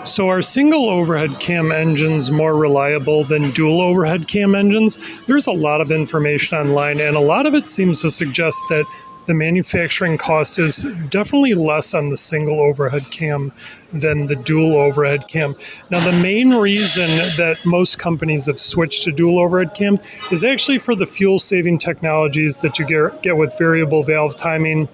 So are single overhead cam engines more reliable than dual overhead cam engines? There's a lot of information online, and a lot of it seems to suggest that the manufacturing cost is definitely less on the single overhead cam than the dual overhead cam. Now, the main reason that most companies have switched to dual overhead cam is actually for the fuel saving technologies that you get with variable valve timing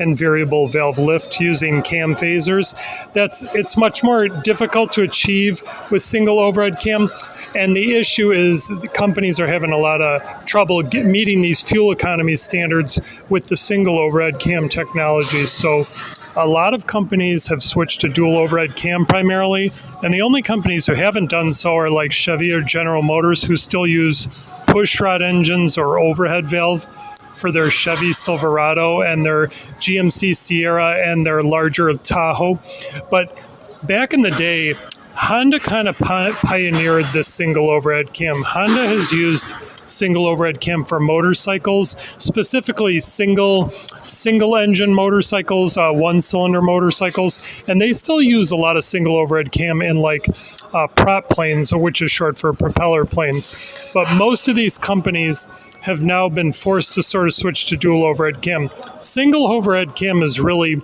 and variable valve lift using cam phasers. It's much more difficult to achieve with single overhead cam. And the issue is the companies are having a lot of trouble meeting these fuel economy standards with the single overhead cam technologies. So a lot of companies have switched to dual overhead cam primarily. And the only companies who haven't done so are like Chevy or General Motors, who still use pushrod engines or overhead valve for their Chevy Silverado and their GMC Sierra and their larger Tahoe. But back in the day, Honda kind of pioneered this single overhead cam. Honda has used single overhead cam for motorcycles, specifically single engine motorcycles, one-cylinder motorcycles, and they still use a lot of single overhead cam in like prop planes, which is short for propeller planes. But most of these companies have now been forced to sort of switch to dual overhead cam. Single overhead cam is really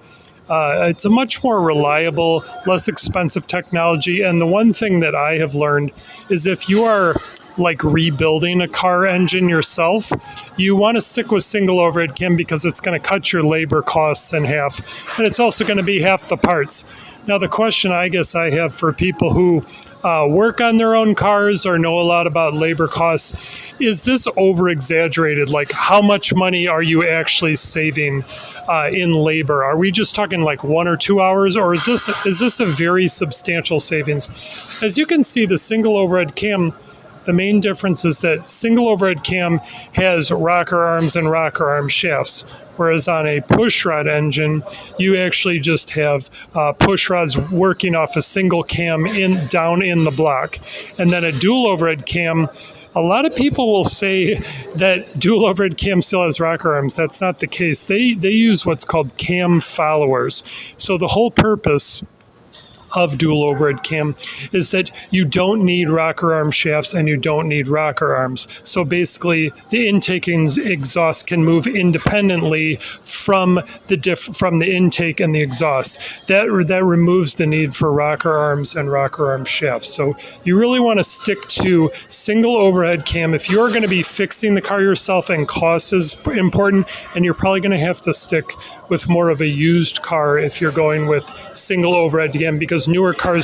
it's a much more reliable, less expensive technology. And the one thing that I have learned is if you are like rebuilding a car engine yourself, you want to stick with single overhead cam because it's going to cut your labor costs in half. And it's also going to be half the parts. Now, the question I guess I have for people who work on their own cars or know a lot about labor costs, is this over-exaggerated? Like, how much money are you actually saving in labor? Are we just talking like 1 or 2 hours, or is this a very substantial savings? As you can see, the single overhead cam, the main difference is that single overhead cam has rocker arms and rocker arm shafts, whereas on a pushrod engine, you actually just have push rods working off a single cam down in the block. And then a dual overhead cam, a lot of people will say that dual overhead cam still has rocker arms. That's not the case. They use what's called cam followers. So the whole purpose of dual overhead cam is that you don't need rocker arm shafts and you don't need rocker arms. So basically, the intake and exhaust can move independently from the intake and the exhaust. That removes the need for rocker arms and rocker arm shafts. So you really want to stick to single overhead cam if you're going to be fixing the car yourself, and cost is important, and you're probably going to have to stick with more of a used car if you're going with single overhead cam, because newer cars